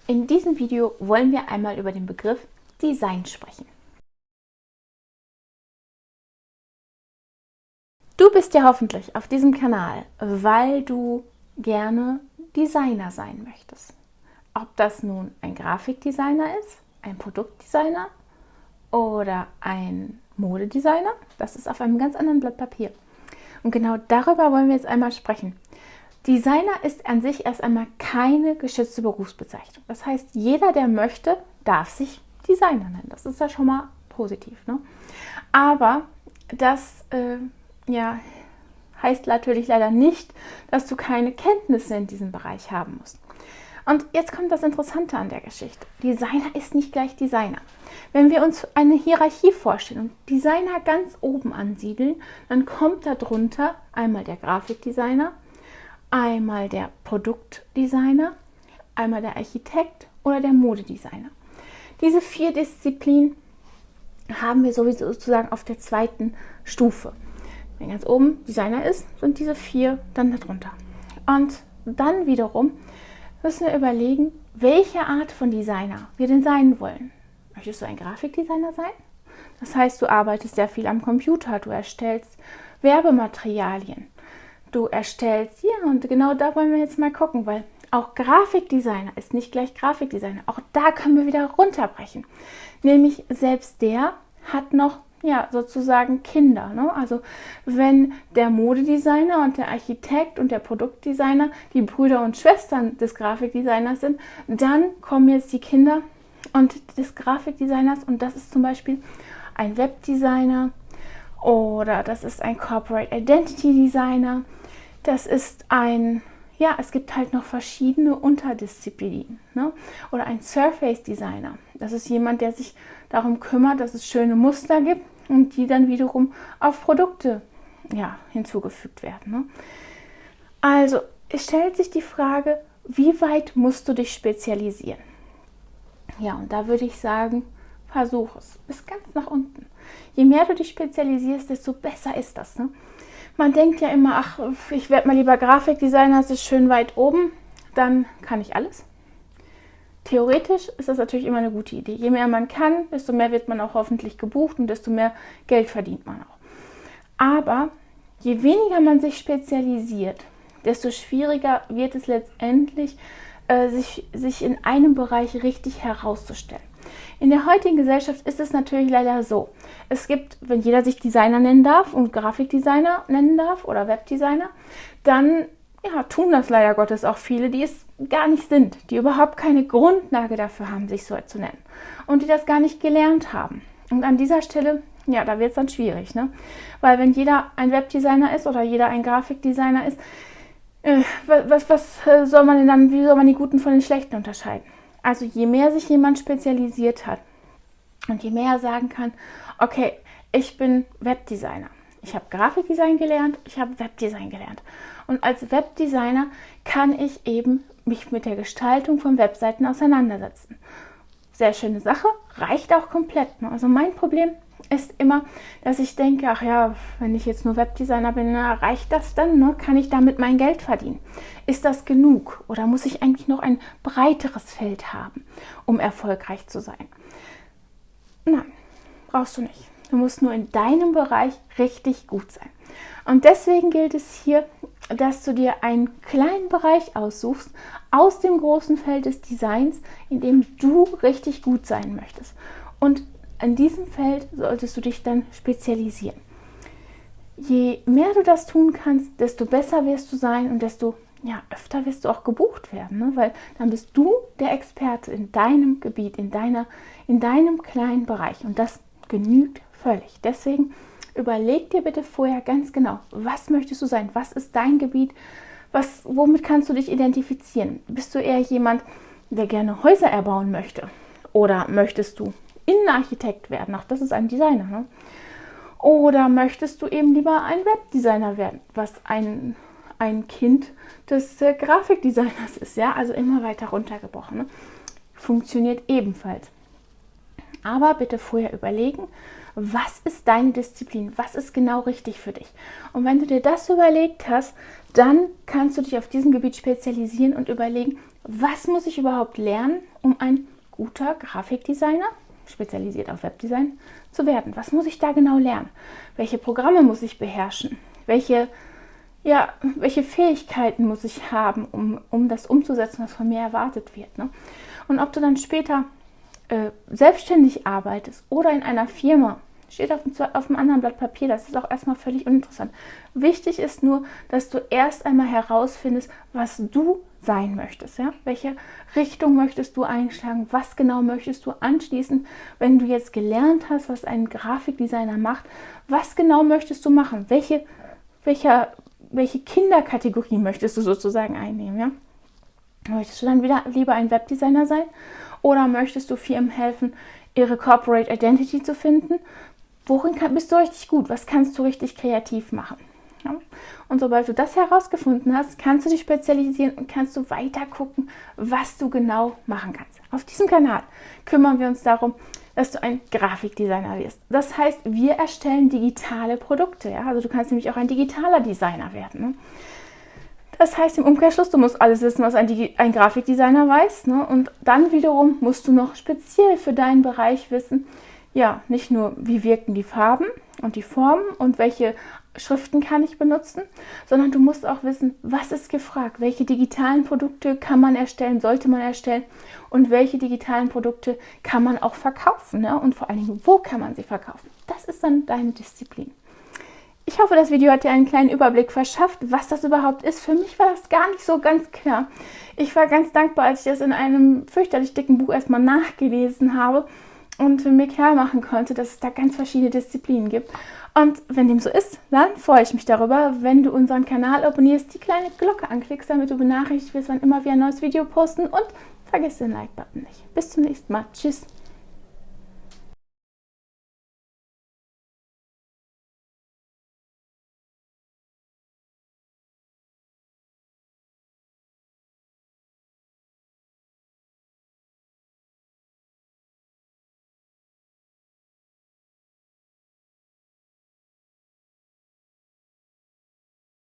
In diesem Video wollen wir einmal über den Begriff Design sprechen. Du bist ja hoffentlich auf diesem Kanal, weil du gerne Designer sein möchtest. Ob das nun ein Grafikdesigner ist, ein Produktdesigner oder ein Modedesigner, das ist auf einem ganz anderen Blatt Papier. Und genau darüber wollen wir jetzt einmal sprechen. Designer ist an sich erst einmal keine geschützte Berufsbezeichnung. Das heißt, jeder, der möchte, darf sich Designer nennen. Das ist ja schon mal positiv, ne? Aber das heißt natürlich leider nicht, dass du keine Kenntnisse in diesem Bereich haben musst. Und jetzt kommt das Interessante an der Geschichte. Designer ist nicht gleich Designer. Wenn wir uns eine Hierarchie vorstellen und Designer ganz oben ansiedeln, dann kommt darunter einmal der Grafikdesigner, einmal der Produktdesigner, einmal der Architekt oder der Modedesigner. Diese 4 Disziplinen haben wir sowieso sozusagen auf der zweiten Stufe. Wenn ganz oben Designer ist, sind diese 4 dann darunter. Und dann wiederum müssen wir überlegen, welche Art von Designer wir denn sein wollen. Möchtest du ein Grafikdesigner sein? Das heißt, du arbeitest sehr viel am Computer, du erstellst Werbematerialien. Du erstellst, und genau da wollen wir jetzt mal gucken, weil auch Grafikdesigner ist nicht gleich Grafikdesigner. Auch da können wir wieder runterbrechen. Nämlich selbst der hat noch, sozusagen Kinder. Ne? Also wenn der Modedesigner und der Architekt und der Produktdesigner die Brüder und Schwestern des Grafikdesigners sind, dann kommen jetzt die Kinder und des Grafikdesigners und das ist zum Beispiel ein Webdesigner oder das ist ein Corporate Identity Designer. Das ist es gibt halt noch verschiedene Unterdisziplinen. Ne? Oder ein Surface Designer. Das ist jemand, der sich darum kümmert, dass es schöne Muster gibt und die dann wiederum auf Produkte hinzugefügt werden. Ne? Also es stellt sich die Frage, wie weit musst du dich spezialisieren? Ja, und da würde ich sagen, versuch es bis ganz nach unten. Je mehr du dich spezialisierst, desto besser ist das. Ne? Man denkt ja immer, ich werde mal lieber Grafikdesigner, das ist schön weit oben, dann kann ich alles. Theoretisch ist das natürlich immer eine gute Idee. Je mehr man kann, desto mehr wird man auch hoffentlich gebucht und desto mehr Geld verdient man auch. Aber je weniger man sich spezialisiert, desto schwieriger wird es letztendlich, sich in einem Bereich richtig herauszustellen. In der heutigen Gesellschaft ist es natürlich leider so. Es gibt, wenn jeder sich Designer nennen darf und Grafikdesigner nennen darf oder Webdesigner, dann tun das leider Gottes auch viele, die es gar nicht sind, die überhaupt keine Grundlage dafür haben, sich so zu nennen und die das gar nicht gelernt haben. Und an dieser Stelle, da wird es dann schwierig, ne? Weil wenn jeder ein Webdesigner ist oder jeder ein Grafikdesigner ist, was soll man denn dann, wie soll man die Guten von den Schlechten unterscheiden? Also je mehr sich jemand spezialisiert hat und je mehr er sagen kann, okay, ich bin Webdesigner. Ich habe Grafikdesign gelernt, ich habe Webdesign gelernt. Und als Webdesigner kann ich eben mich mit der Gestaltung von Webseiten auseinandersetzen. Sehr schöne Sache, reicht auch komplett. Ne? Also mein Problem ist immer, dass ich denke, wenn ich jetzt nur Webdesigner bin, reicht das dann? Ne? Kann ich damit mein Geld verdienen? Ist das genug? Oder muss ich eigentlich noch ein breiteres Feld haben, um erfolgreich zu sein? Nein, brauchst du nicht. Du musst nur in deinem Bereich richtig gut sein. Und deswegen gilt es hier, dass du dir einen kleinen Bereich aussuchst aus dem großen Feld des Designs, in dem du richtig gut sein möchtest. Und in diesem Feld solltest du dich dann spezialisieren. Je mehr du das tun kannst, desto besser wirst du sein und desto öfter wirst du auch gebucht werden, ne? Weil dann bist du der Experte in deinem Gebiet, in deinem kleinen Bereich und das genügt völlig. Deswegen überleg dir bitte vorher ganz genau, was möchtest du sein, was ist dein Gebiet, womit kannst du dich identifizieren? Bist du eher jemand, der gerne Häuser erbauen möchte oder möchtest du Innenarchitekt werden? Auch das ist ein Designer, ne? Oder möchtest du eben lieber ein Webdesigner werden, was ein Kind des Grafikdesigners ist, also immer weiter runtergebrochen. Ne? Funktioniert ebenfalls. Aber bitte vorher überlegen, was ist deine Disziplin, was ist genau richtig für dich. Und wenn du dir das überlegt hast, dann kannst du dich auf diesem Gebiet spezialisieren und überlegen, was muss ich überhaupt lernen, um ein guter Grafikdesigner, spezialisiert auf Webdesign, zu werden? Was muss ich da genau lernen? Welche Programme muss ich beherrschen? Welche Fähigkeiten muss ich haben, um das umzusetzen, was von mir erwartet wird? Ne? Und ob du dann später selbstständig arbeitest oder in einer Firma, steht auf einem anderen Blatt Papier, das ist auch erstmal völlig uninteressant. Wichtig ist nur, dass du erst einmal herausfindest, was du sein möchtest. Ja? Welche Richtung möchtest du einschlagen? Was genau möchtest du anschließen, wenn du jetzt gelernt hast, was ein Grafikdesigner macht? Was genau möchtest du machen? Welche Kinderkategorie möchtest du sozusagen einnehmen? Ja? Möchtest du dann wieder lieber ein Webdesigner sein? Oder möchtest du Firmen helfen, ihre Corporate Identity zu finden? Worin bist du richtig gut? Was kannst du richtig kreativ machen? Ja? Und sobald du das herausgefunden hast, kannst du dich spezialisieren und kannst du weiter gucken, was du genau machen kannst. Auf diesem Kanal kümmern wir uns darum, dass du ein Grafikdesigner wirst. Das heißt, wir erstellen digitale Produkte. Ja? Also du kannst nämlich auch ein digitaler Designer werden. Ne? Das heißt im Umkehrschluss, du musst alles wissen, was ein Grafikdesigner weiß. Ne? Und dann wiederum musst du noch speziell für deinen Bereich wissen, ja, nicht nur, wie wirken die Farben und die Formen und welche Schriften kann ich benutzen, sondern du musst auch wissen, was ist gefragt, welche digitalen Produkte kann man erstellen, sollte man erstellen und welche digitalen Produkte kann man auch verkaufen, ne? Und vor allen Dingen, wo kann man sie verkaufen? Das ist dann deine Disziplin. Ich hoffe, das Video hat dir einen kleinen Überblick verschafft, was das überhaupt ist. Für mich war das gar nicht so ganz klar. Ich war ganz dankbar, als ich das in einem fürchterlich dicken Buch erstmal nachgelesen habe und mir klar machen konnte, dass es da ganz verschiedene Disziplinen gibt. Und wenn dem so ist, dann freue ich mich darüber, wenn du unseren Kanal abonnierst, die kleine Glocke anklickst, damit du benachrichtigt wirst, wann immer wir ein neues Video posten und vergiss den Like-Button nicht. Bis zum nächsten Mal. Tschüss.